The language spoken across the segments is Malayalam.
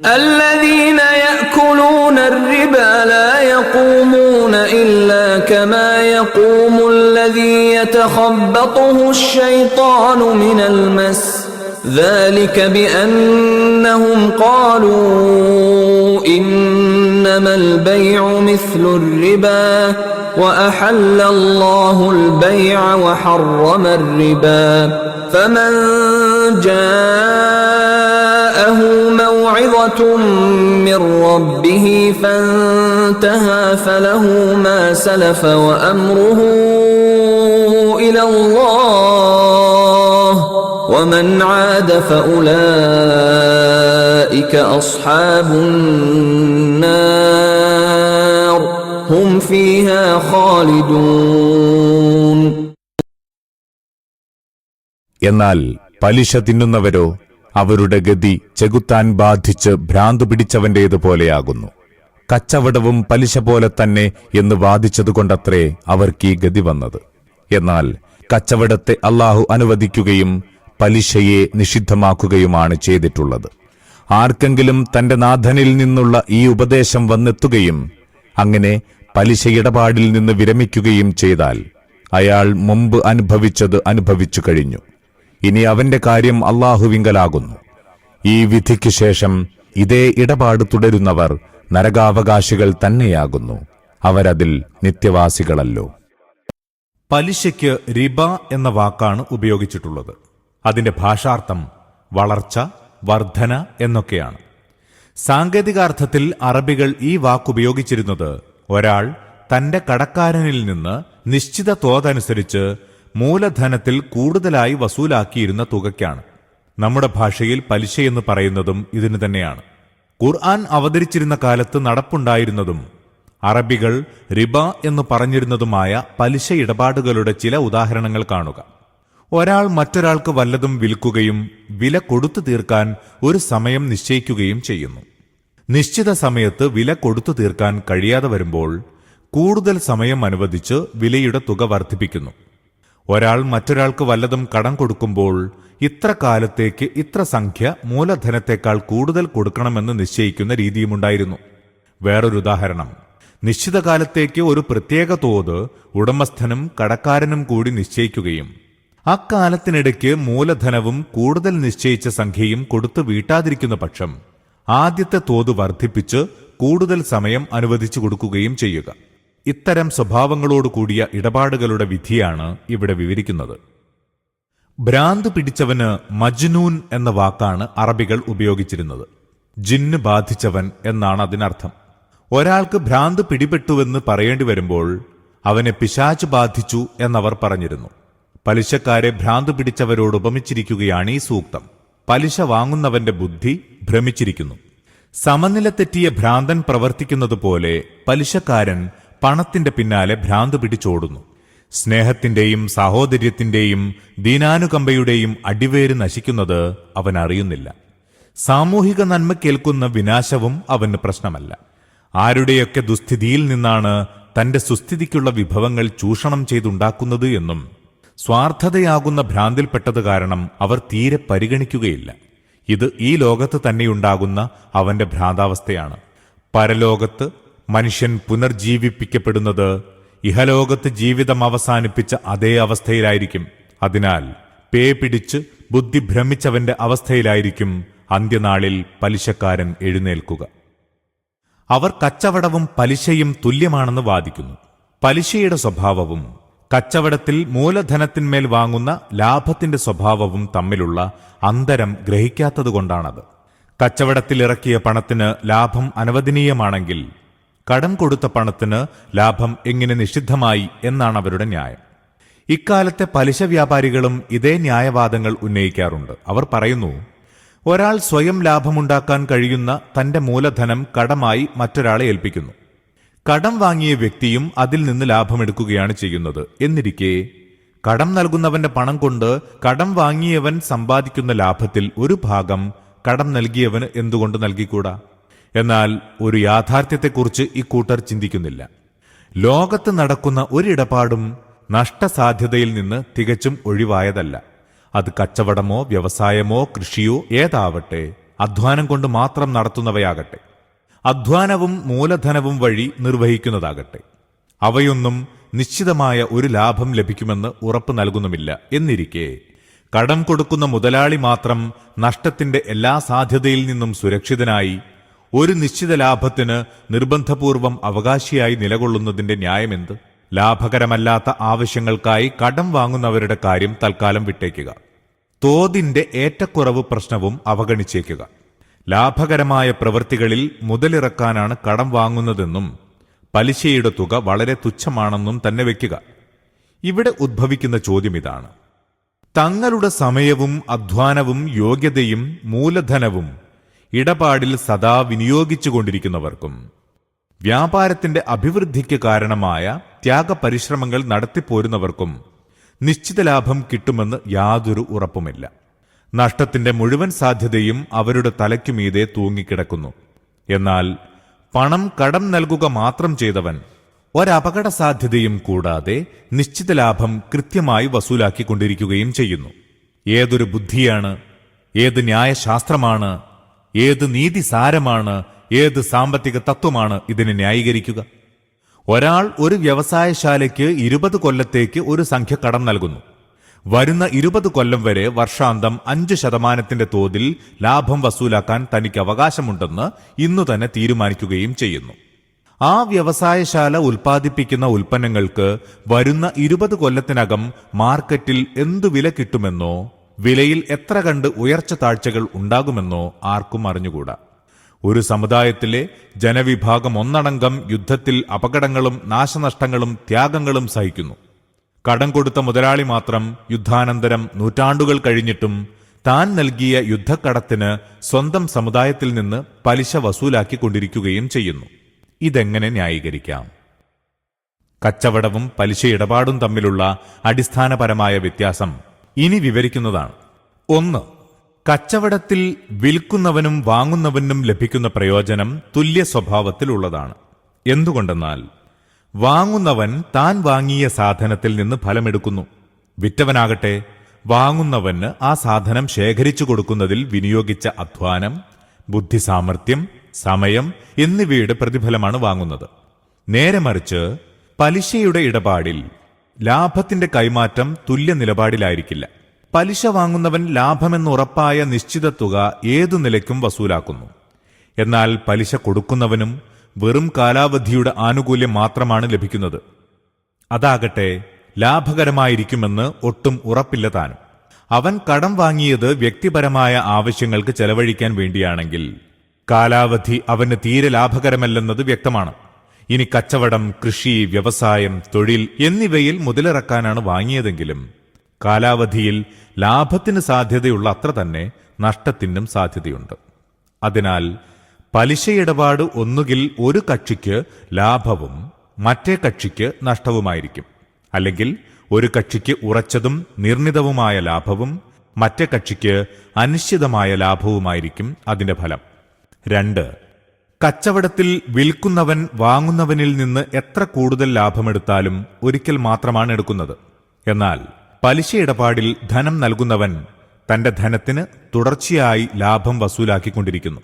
الذين يأكلون الربا لا يقومون إلا كما يقوم الذي يتخبطه الشيطان من المس ذلك بأنهم قالوا إنما البيع مثل الربا وأحل الله البيع وحرم الربا فمن جاءه موعظة من ربه فانتهى فله ما سلف وأمره إلى الله ومن عاد فأولئك أصحاب النار هم فيها خالدون. എന്നാൽ പലിശ തിന്നുന്നവരോ അവരുടെ ഗതി ചെകുത്താൻ ബാധിച്ച് ഭ്രാന്തു പിടിച്ചവന്റേതുപോലെയാകുന്നു. കച്ചവടവും പലിശ പോലെ തന്നെ എന്ന് വാദിച്ചതുകൊണ്ടത്രേ അവർക്ക് ഈ ഗതി വന്നത്. എന്നാൽ കച്ചവടത്തെ അല്ലാഹു അനുവദിക്കുകയും പലിശയെ നിഷിദ്ധമാക്കുകയുമാണ് ചെയ്തിട്ടുള്ളത്. ആർക്കെങ്കിലും തന്റെ നാഥനിൽ നിന്നുള്ള ഈ ഉപദേശം വന്നെത്തുകയും അങ്ങനെ പലിശ ഇടപാടിൽ നിന്ന് വിരമിക്കുകയും ചെയ്താൽ അയാൾ മുമ്പ് അനുഭവിച്ചത് അനുഭവിച്ചു കഴിഞ്ഞു. ഇനി അവന്റെ കാര്യം അല്ലാഹുവിങ്കലാകുന്നു. ഈ വിധിക്ക് ശേഷം ഇതേ ഇടപാട് തുടരുന്നവർ നരകാവകാശികൾ തന്നെയാകുന്നു. അവരതിൽ നിത്യവാസികളല്ലോ. പലിശയ്ക്ക് റിബ എന്ന വാക്കാണ് ഉപയോഗിച്ചിട്ടുള്ളത്. അതിന്റെ ഭാഷാർത്ഥം വളർച്ച, വർധന എന്നൊക്കെയാണ്. സാങ്കേതികാർത്ഥത്തിൽ അറബികൾ ഈ വാക്കുപയോഗിച്ചിരുന്നത് ഒരാൾ തന്റെ കടക്കാരനിൽ നിന്ന് നിശ്ചിത തോതനുസരിച്ച് മൂലധനത്തിൽ കൂടുതലായി വസൂലാക്കിയിരുന്ന തുകയ്ക്കാണ്. നമ്മുടെ ഭാഷയിൽ പലിശയെന്ന് പറയുന്നതും ഇതിനു തന്നെയാണ്. ഖുർആൻ അവതരിച്ചിരുന്ന കാലത്ത് നടപ്പുണ്ടായിരുന്നതും അറബികൾ റിബ എന്ന് പറഞ്ഞിരുന്നതുമായ പലിശ ഇടപാടുകളുടെ ചില ഉദാഹരണങ്ങൾ കാണുക. ഒരാൾ മറ്റൊരാൾക്ക് വല്ലതും വിൽക്കുകയും വില കൊടുത്തു തീർക്കാൻ ഒരു സമയം നിശ്ചയിക്കുകയും ചെയ്യുന്നു. നിശ്ചിത സമയത്ത് വില കൊടുത്തു തീർക്കാൻ കഴിയാതെ വരുമ്പോൾ കൂടുതൽ സമയം അനുവദിച്ച് വിലയുടെ തുക വർദ്ധിപ്പിക്കുന്നു. ഒരാൾ മറ്റൊരാൾക്ക് വല്ലതും കടം കൊടുക്കുമ്പോൾ ഇത്ര കാലത്തേക്ക് ഇത്ര സംഖ്യ മൂലധനത്തേക്കാൾ കൂടുതൽ കൊടുക്കണമെന്ന് നിശ്ചയിക്കുന്ന രീതിയുമുണ്ടായിരുന്നു. വേറൊരു ഉദാഹരണം, നിശ്ചിത കാലത്തേക്ക് ഒരു പ്രത്യേക തോത് ഉടമസ്ഥനും കടക്കാരനും കൂടി നിശ്ചയിക്കുകയും അക്കാലത്തിനിടയ്ക്ക് മൂലധനവും കൂടുതൽ നിശ്ചയിച്ച സംഖ്യയും കൊടുത്തു വീട്ടാതിരിക്കുന്ന പക്ഷം ആദ്യത്തെ തോത് വർദ്ധിപ്പിച്ച് കൂടുതൽ സമയം അനുവദിച്ചു കൊടുക്കുകയും ചെയ്യുക. ഇത്തരം സ്വഭാവങ്ങളോടുകൂടിയ ഇടപാടുകളുടെ വിധിയാണ് ഇവിടെ വിവരിക്കുന്നത്. ഭ്രാന്ത് പിടിച്ചവന് മജ്നൂൻ എന്ന വാക്കാണ് അറബികൾ ഉപയോഗിച്ചിരുന്നത്. ജിന്ന് ബാധിച്ചവൻ എന്നാണ് അതിനർത്ഥം. ഒരാൾക്ക് ഭ്രാന്ത് പിടിപെട്ടുവെന്ന് പറയേണ്ടി വരുമ്പോൾ അവനെ പിശാച് ബാധിച്ചു എന്നവർ പറഞ്ഞിരുന്നു. പലിശക്കാരെ ഭ്രാന്ത് പിടിച്ചവരോട് ഉപമിച്ചിരിക്കുകയാണ് ഈ സൂക്തം. പലിശ വാങ്ങുന്നവന്റെ ബുദ്ധി ഭ്രമിച്ചിരിക്കുന്നു. സമനില തെറ്റിയ ഭ്രാന്തൻ പ്രവർത്തിക്കുന്നതുപോലെ പലിശക്കാരൻ പണത്തിന്റെ പിന്നാലെ ഭ്രാന്ത് പിടിച്ചോടുന്നു. സ്നേഹത്തിന്റെയും സാഹോദര്യത്തിന്റെയും ദീനാനുകമ്പയുടെയും അടിവേര് നശിക്കുന്നത് അവൻ അറിയുന്നില്ല. സാമൂഹിക നന്മ കേൾക്കുന്ന വിനാശവും അവന് പ്രശ്നമല്ല. ആരുടെയൊക്കെ ദുസ്ഥിതിയിൽ നിന്നാണ് തന്റെ സുസ്ഥിതിക്കുള്ള വിഭവങ്ങൾ ചൂഷണം ചെയ്തുണ്ടാക്കുന്നത് എന്നും സ്വാർത്ഥതയാകുന്ന ഭ്രാന്തിൽപ്പെട്ടത് കാരണം അവർ തീരെ പരിഗണിക്കുകയില്ല. ഇത് ഈ ലോകത്ത് തന്നെയുണ്ടാകുന്ന അവന്റെ ഭ്രാന്താവസ്ഥയാണ്. പരലോകത്ത് മനുഷ്യൻ പുനർജീവിപ്പിക്കപ്പെടുന്നത് ഇഹലോകത്ത് ജീവിതം അവസാനിപ്പിച്ച അതേ അവസ്ഥയിലായിരിക്കും. അതിനാൽ പേ പിടിച്ച് ബുദ്ധി ഭ്രമിച്ചവന്റെ അവസ്ഥയിലായിരിക്കും അന്ത്യനാളിൽ പലിശക്കാരൻ എഴുന്നേൽക്കുക. അവർ കച്ചവടവും പലിശയും തുല്യമാണെന്ന് വാദിക്കുന്നു. പലിശയുടെ സ്വഭാവവും കച്ചവടത്തിൽ മൂലധനത്തിന്മേൽ വാങ്ങുന്ന ലാഭത്തിന്റെ സ്വഭാവവും തമ്മിലുള്ള അന്തരം ഗ്രഹിക്കാത്തതുകൊണ്ടാണത്. കച്ചവടത്തിൽ ഇറക്കിയ പണത്തിന് ലാഭം അനുവദനീയമാണെങ്കിൽ കടം കൊടുത്ത പണത്തിന് ലാഭം എങ്ങനെ നിഷിദ്ധമായി എന്നാണ് അവരുടെ ന്യായം. ഇക്കാലത്തെ പലിശ വ്യാപാരികളും ഇതേ ന്യായവാദങ്ങൾ ഉന്നയിക്കാറുണ്ട്. അവർ പറയുന്നു, ഒരാൾ സ്വയം ലാഭമുണ്ടാക്കാൻ കഴിയുന്ന തന്റെ മൂലധനം കടമായി മറ്റൊരാളെ ഏൽപ്പിക്കുന്നു. കടം വാങ്ങിയ വ്യക്തിയും അതിൽ നിന്ന് ലാഭമെടുക്കുകയാണ് ചെയ്യുന്നത്. എന്നിരിക്കെ കടം നൽകുന്നവന്റെ പണം കൊണ്ട് കടം വാങ്ങിയവൻ സമ്പാദിക്കുന്ന ലാഭത്തിൽ ഒരു ഭാഗം കടം നൽകിയവന് എന്തുകൊണ്ട് നൽകിക്കൂടാ? എന്നാൽ ഒരു യാഥാർത്ഥ്യത്തെക്കുറിച്ച് ഇക്കൂട്ടർ ചിന്തിക്കുന്നില്ല. ലോകത്ത് നടക്കുന്ന ഒരിടപാടും നഷ്ടസാധ്യതയിൽ നിന്ന് തികച്ചും ഒഴിവായതല്ല. അത് കച്ചവടമോ വ്യവസായമോ കൃഷിയോ ഏതാവട്ടെ, അധ്വാനം കൊണ്ട് മാത്രം നടത്തുന്നവയാകട്ടെ, അധ്വാനവും മൂലധനവും വഴി നിർവഹിക്കുന്നതാകട്ടെ, അവയൊന്നും നിശ്ചിതമായ ഒരു ലാഭം ലഭിക്കുമെന്ന് ഉറപ്പു നൽകുന്നുമില്ല. എന്നിരിക്കെ കടം കൊടുക്കുന്ന മുതലാളി മാത്രം നഷ്ടത്തിന്റെ എല്ലാ സാധ്യതയിൽ നിന്നും സുരക്ഷിതനായി ഒരു നിശ്ചിത ലാഭത്തിന് നിർബന്ധപൂർവം അവകാശിയായി നിലകൊള്ളുന്നതിന്റെ ന്യായമെന്ത്? ലാഭകരമല്ലാത്ത ആവശ്യങ്ങൾക്കായി കടം വാങ്ങുന്നവരുടെ കാര്യം തൽക്കാലം വിട്ടേക്കുക. തോതിന്റെ ഏറ്റക്കുറവ് പ്രശ്നവും അവഗണിച്ചേക്കുക. ലാഭകരമായ പ്രവൃത്തികളിൽ മുതലിറക്കാനാണ് കടം വാങ്ങുന്നതെന്നും പലിശയുടെ തുക വളരെ തുച്ഛമാണെന്നും തന്നെ വയ്ക്കുക. ഇവിടെ ഉദ്ഭവിക്കുന്ന ചോദ്യം ഇതാണ്: തങ്ങളുടെ സമയവും അധ്വാനവും യോഗ്യതയും മൂലധനവും ഇടപാടിൽ സദാ വിനിയോഗിച്ചുകൊണ്ടിരിക്കുന്നവർക്കും വ്യാപാരത്തിന്റെ അഭിവൃദ്ധിക്ക് കാരണമായ ത്യാഗപരിശ്രമങ്ങൾ നടത്തിപ്പോരുന്നവർക്കും നിശ്ചിത ലാഭം കിട്ടുമെന്ന് യാതൊരു ഉറപ്പുമില്ല. നഷ്ടത്തിന്റെ മുഴുവൻ സാധ്യതയും അവരുടെ തലയ്ക്കുമീതെ തൂങ്ങിക്കിടക്കുന്നു. എന്നാൽ പണം കടം നൽകുക മാത്രം ചെയ്തവൻ ഒരപകട സാധ്യതയും കൂടാതെ നിശ്ചിത ലാഭം കൃത്യമായി വസൂലാക്കിക്കൊണ്ടിരിക്കുകയും ചെയ്യുന്നു. ഏതൊരു ബുദ്ധിയാണ്, ഏത് ന്യായശാസ്ത്രമാണ്, ഏത് നീതിസാരമാണ്, ഏത് സാമ്പത്തിക തത്വമാണ് ഇതിനെ ന്യായീകരിക്കുക? ഒരാൾ ഒരു വ്യവസായശാലയ്ക്ക് 20 കൊല്ലത്തേക്ക് ഒരു സംഖ്യ കടം നൽകുന്നു. വരുന്ന 20 കൊല്ലം വരെ വർഷാന്തം 5% തോതിൽ ലാഭം വസൂലാക്കാൻ തനിക്ക് അവകാശമുണ്ടെന്ന് ഇന്നു തന്നെ തീരുമാനിക്കുകയും ചെയ്യുന്നു. ആ വ്യവസായശാല ഉൽപ്പാദിപ്പിക്കുന്ന ഉൽപ്പന്നങ്ങൾക്ക് വരുന്ന 20 കൊല്ലത്തിനകം മാർക്കറ്റിൽ എന്തു വില കിട്ടുമെന്നോ വിലയിൽ എത്ര കണ്ട് ഉയർച്ച താഴ്ചകൾ ഉണ്ടാകുമെന്നോ ആർക്കും അറിഞ്ഞുകൂടാ. ഒരു സമുദായത്തിലെ ജനവിഭാഗം ഒന്നടങ്കം യുദ്ധത്തിൽ അപകടങ്ങളും നാശനഷ്ടങ്ങളും ത്യാഗങ്ങളും സഹിക്കുന്നു. കടം കൊടുത്ത മുതലാളി മാത്രം യുദ്ധാനന്തരം നൂറ്റാണ്ടുകൾ കഴിഞ്ഞിട്ടും താൻ നൽകിയ യുദ്ധക്കടത്തിന് സ്വന്തം സമുദായത്തിൽ നിന്ന് പലിശ വസൂലാക്കിക്കൊണ്ടിരിക്കുകയും ചെയ്യുന്നു. ഇതെങ്ങനെ ന്യായീകരിക്കാം? കച്ചവടവും പലിശ ഇടപാടും തമ്മിലുള്ള അടിസ്ഥാനപരമായ വ്യത്യാസം ഇനി വിവരിക്കുന്നതാണ്. 1. കച്ചവടത്തിൽ വിൽക്കുന്നവനും വാങ്ങുന്നവനും ലഭിക്കുന്ന പ്രയോജനം തുല്യ സ്വഭാവത്തിലുള്ളതാണ്. എന്തുകൊണ്ടെന്നാൽ വാങ്ങുന്നവൻ താൻ വാങ്ങിയ സാധനത്തിൽ നിന്ന് ഫലമെടുക്കുന്നു. വിറ്റവനാകട്ടെ വാങ്ങുന്നവന് ആ സാധനം ശേഖരിച്ചു കൊടുക്കുന്നതിൽ വിനിയോഗിച്ച അധ്വാനം, ബുദ്ധിസാമർഥ്യം, സമയം എന്നിവയുടെ പ്രതിഫലമാണ് വാങ്ങുന്നത്. നേരെ മറിച്ച് പലിശയുടെ ഇടപാടിൽ ലാഭത്തിന്റെ കൈമാറ്റം തുല്യ നിലപാടിലായിരിക്കില്ല. പലിശ വാങ്ങുന്നവൻ ലാഭമെന്നുറപ്പായ നിശ്ചിത തുക ഏതു നിലയ്ക്കും വസൂലാക്കുന്നു. എന്നാൽ പലിശ കൊടുക്കുന്നവനും വെറും കാലാവധിയുടെ ആനുകൂല്യം മാത്രമാണ് ലഭിക്കുന്നത്. അതാകട്ടെ ലാഭകരമായിരിക്കുമെന്ന് ഒട്ടും ഉറപ്പില്ല താനും. അവൻ കടം വാങ്ങിയത് വ്യക്തിപരമായ ആവശ്യങ്ങൾക്ക് ചെലവഴിക്കാൻ വേണ്ടിയാണെങ്കിൽ കാലാവധി അവന് തീരെ ലാഭകരമല്ലെന്നത് വ്യക്തമാണ്. ഇനി കച്ചവടം, കൃഷി, വ്യവസായം, തൊഴിൽ എന്നിവയിൽ മുതലിറക്കാനാണ് വാങ്ങിയതെങ്കിലും കാലാവധിയിൽ ലാഭത്തിന് സാധ്യതയുള്ള അത്ര തന്നെ നഷ്ടത്തിനും സാധ്യതയുണ്ട്. അതിനാൽ പലിശയിടപാട് ഒന്നുകിൽ ഒരു കക്ഷിക്ക് ലാഭവും മറ്റേ കക്ഷിക്ക് നഷ്ടവുമായിരിക്കും. അല്ലെങ്കിൽ ഒരു കക്ഷിക്ക് ഉറച്ചതും നിർണിതവുമായ ലാഭവും മറ്റേ കക്ഷിക്ക് അനിശ്ചിതമായ ലാഭവുമായിരിക്കും അതിന്റെ ഫലം. 2. കച്ചവടത്തിൽ വിൽക്കുന്നവൻ വാങ്ങുന്നവനിൽ നിന്ന് എത്ര കൂടുതൽ ലാഭമെടുത്താലും ഒരിക്കൽ മാത്രമാണ് എടുക്കുന്നത്. എന്നാൽ പലിശ ഇടപാടിൽ ധനം നൽകുന്നവൻ തന്റെ ധനത്തിന് തുടർച്ചയായി ലാഭം വസൂലാക്കിക്കൊണ്ടിരിക്കുന്നു.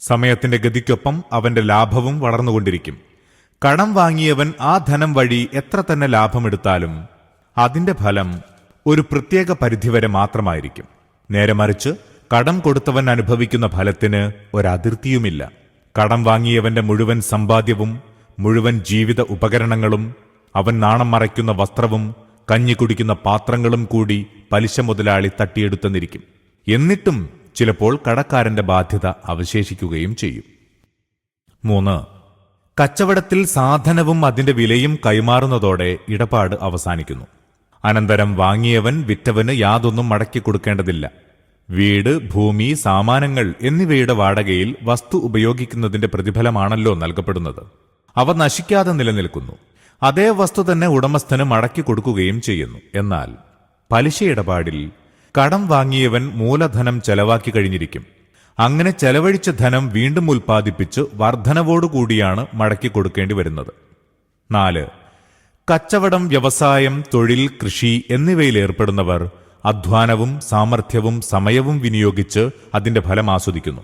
സമയത്തിന്റെ ഗതിക്കൊപ്പം അവന്റെ ലാഭവും വളർന്നുകൊണ്ടിരിക്കും. കടം വാങ്ങിയവൻ ആ ധനം വഴി എത്ര തന്നെ ലാഭമെടുത്താലും അതിന്റെ ഫലം ഒരു പ്രത്യേക പരിധിവരെ മാത്രമായിരിക്കും. നേരെ മറിച്ച് കടം കൊടുത്തവൻ അനുഭവിക്കുന്ന ഫലത്തിന് ഒരതിർത്തിയുമില്ല. കടം വാങ്ങിയവന്റെ മുഴുവൻ സമ്പാദ്യവും മുഴുവൻ ജീവിത ഉപകരണങ്ങളും അവൻ നാണം മറയ്ക്കുന്ന വസ്ത്രവും കഞ്ഞി കുടിക്കുന്ന പാത്രങ്ങളും കൂടി പലിശ മുതലാളി തട്ടിയെടുത്തെന്നിരിക്കും. എന്നിട്ടും ചിലപ്പോൾ കടക്കാരന്റെ ബാധ്യത അവശേഷിക്കുകയും ചെയ്യും. 3. കച്ചവടത്തിൽ സാധനവും അതിന്റെ വിലയും കൈമാറുന്നതോടെ ഇടപാട് അവസാനിക്കുന്നു. അനന്തരം വാങ്ങിയവൻ വിറ്റവന് യാതൊന്നും മടക്കി കൊടുക്കേണ്ടതില്ല. വീട്, ഭൂമി, സാമാനങ്ങൾ എന്നിവയുടെ വാടകയിൽ വസ്തു ഉപയോഗിക്കുന്നതിന്റെ പ്രതിഫലമാണല്ലോ നൽകപ്പെടുന്നത്. അവ നശിക്കാതെ നിലനിൽക്കുന്നു. അതേ വസ്തു തന്നെ ഉടമസ്ഥന് മടക്കി കൊടുക്കുകയും ചെയ്യുന്നു. എന്നാൽ പലിശ ഇടപാടിൽ കടം വാങ്ങിയവൻ മൂലധനം ചെലവാക്കി കഴിഞ്ഞിരിക്കും. അങ്ങനെ ചെലവഴിച്ച ധനം വീണ്ടും ഉൽപ്പാദിപ്പിച്ച് വർധനവോടുകൂടിയാണ് മടക്കി കൊടുക്കേണ്ടി വരുന്നത്. 4. കച്ചവടം, വ്യവസായം, തൊഴിൽ, കൃഷി എന്നിവയിൽ ഏർപ്പെടുന്നവർ അധ്വാനവും സാമർഥ്യവും സമയവും വിനിയോഗിച്ച് അതിന്റെ ഫലം ആസ്വദിക്കുന്നു.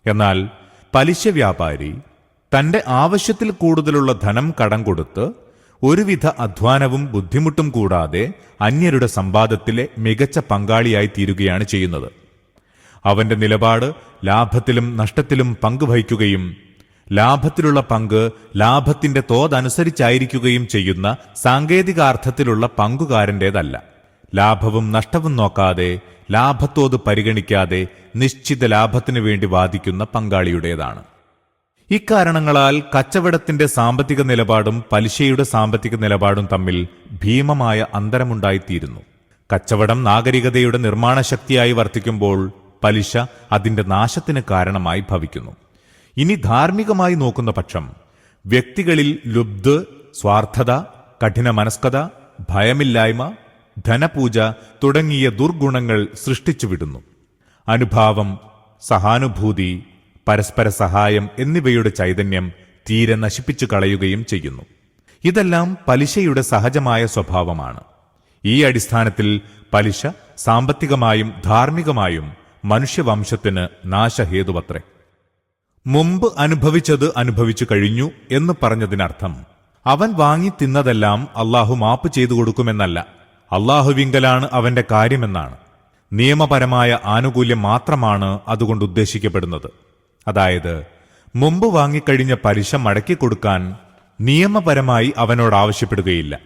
എന്നാൽ പലിശ വ്യാപാരി തന്റെ ആവശ്യത്തിൽ കൂടുതലുള്ള ധനം കടം കൊടുത്ത് ഒരുവിധ അധ്വാനവും ബുദ്ധിമുട്ടും കൂടാതെ അന്യരുടെ സമ്പാദത്തിലെ മികച്ച പങ്കാളിയായി തീരുകയാണ് ചെയ്യുന്നത്. അവന്റെ നിലപാട് ലാഭത്തിലും നഷ്ടത്തിലും പങ്കുവഹിക്കുകയും ലാഭത്തിലുള്ള പങ്ക് ലാഭത്തിന്റെ തോതനുസരിച്ചായിരിക്കുകയും ചെയ്യുന്ന സാങ്കേതികാർത്ഥത്തിലുള്ള പങ്കുകാരന്റേതല്ല. ലാഭവും നഷ്ടവും നോക്കാതെ, ലാഭത്തോത് പരിഗണിക്കാതെ നിശ്ചിത ലാഭത്തിനു വേണ്ടി വാദിക്കുന്ന പങ്കാളിയുടേതാണ്. ഇക്കാരണങ്ങളാൽ കച്ചവടത്തിന്റെ സാമ്പത്തിക നിലപാടും പലിശയുടെ സാമ്പത്തിക നിലപാടും തമ്മിൽ ഭീമമായ അന്തരമുണ്ടായിത്തീരുന്നു. കച്ചവടം നാഗരികതയുടെ നിർമ്മാണശക്തിയായി വർത്തിക്കുമ്പോൾ പലിശ അതിന്റെ നാശത്തിന് കാരണമായി ഭവിക്കുന്നു. ഇനി ധാർമ്മികമായി നോക്കുന്ന പക്ഷം വ്യക്തികളിൽ ലുബ്ധ്, സ്വാർത്ഥത, കഠിന മനസ്കത, ഭയമില്ലായ്മ, ധനപൂജ തുടങ്ങിയ ദുർഗുണങ്ങൾ സൃഷ്ടിച്ചുവിടുന്നു. അനുഭാവം, സഹാനുഭൂതി, പരസ്പര സഹായം എന്നിവയുടെ ചൈതന്യം തീരെ നശിപ്പിച്ചു കളയുകയും ചെയ്യുന്നു. ഇതെല്ലാം പലിശയുടെ സഹജമായ സ്വഭാവമാണ്. ഈ അടിസ്ഥാനത്തിൽ പലിശ സാമ്പത്തികമായും ധാർമ്മികമായും മനുഷ്യവംശത്തിന് നാശഹേതുവത്രേ. മുമ്പ് അനുഭവിച്ചത് അനുഭവിച്ചു കഴിഞ്ഞു എന്ന് പറഞ്ഞതിനർത്ഥം അവൻ വാങ്ങി തിന്നതെല്ലാം അള്ളാഹു മാപ്പ് ചെയ്തു കൊടുക്കുമെന്നല്ല, അള്ളാഹുവിങ്കലാണ് അവന്റെ കാര്യമെന്നാണ്. നിയമപരമായ ആനുകൂല്യം മാത്രമാണ് അതുകൊണ്ട് ഉദ്ദേശിക്കപ്പെടുന്നത്. അതായത്, മുമ്പ് വാങ്ങിക്കഴിഞ്ഞ പലിശ മടക്കിക്കൊടുക്കാൻ നിയമപരമായി അവനോട് ആവശ്യപ്പെടുകയില്ല.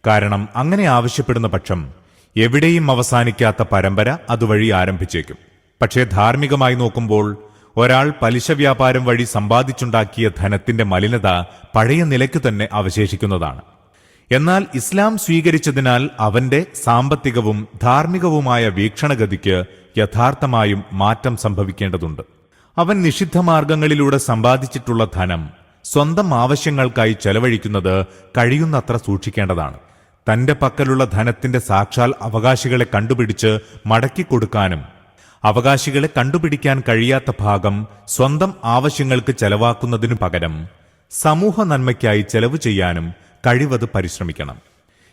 കാരണം അങ്ങനെ ആവശ്യപ്പെടുന്ന പക്ഷം എവിടെയും അവസാനിക്കാത്ത പരമ്പര അതുവഴി ആരംഭിച്ചേക്കും. പക്ഷേ ധാർമ്മികമായി നോക്കുമ്പോൾ ഒരാൾ പലിശ വ്യാപാരം വഴി സമ്പാദിച്ചുണ്ടാക്കിയ ധനത്തിന്റെ മലിനത പഴയ നിലയ്ക്ക് തന്നെ അവശേഷിക്കുന്നതാണ്. എന്നാൽ ഇസ്ലാം സ്വീകരിച്ചതിനാൽ അവന്റെ സാമ്പത്തികവും ധാർമ്മികവുമായ വീക്ഷണഗതിക്ക് യഥാർത്ഥമായും മാറ്റം സംഭവിക്കേണ്ടതുണ്ട്. അവൻ നിഷിദ്ധമാർഗങ്ങളിലൂടെ സമ്പാദിച്ചിട്ടുള്ള ധനം സ്വന്തം ആവശ്യങ്ങൾക്കായി ചെലവഴിക്കുന്നത് കഴിയുന്നത്ര സൂക്ഷിക്കേണ്ടതാണ്. തന്റെ പക്കലുള്ള ധനത്തിന്റെ സാക്ഷാൽ അവകാശികളെ കണ്ടുപിടിച്ച് മടക്കിക്കൊടുക്കാനും അവകാശികളെ കണ്ടുപിടിക്കാൻ കഴിയാത്ത ഭാഗം സ്വന്തം ആവശ്യങ്ങൾക്ക് ചെലവാക്കുന്നതിനു പകരം സമൂഹ നന്മയ്ക്കായി ചെലവ് ചെയ്യാനും കഴിവത് പരിശ്രമിക്കണം.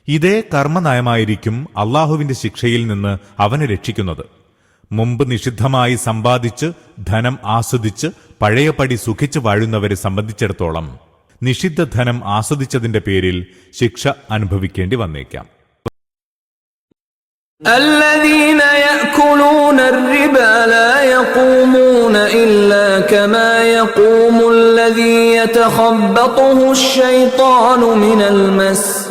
ഇതേ കർമ്മനയമായിരിക്കും അള്ളാഹുവിന്റെ ശിക്ഷയിൽ നിന്ന് അവനെ രക്ഷിക്കുന്നത്. മുമ്പ് നിഷിദ്ധമായി സമ്പാദിച്ച് ധനം ആസ്വദിച്ച് പഴയപടി സുഖിച്ചു വാഴുന്നവരെ സംബന്ധിച്ചിടത്തോളം നിഷിദ്ധ ധനം ആസ്വദിച്ചതിന്റെ പേരിൽ ശിക്ഷ അനുഭവിക്കേണ്ടി വന്നേക്കാം. الذين يأكلون الربا لا يقومون إلا كما يقوم الذي يتخبطه الشيطان من المس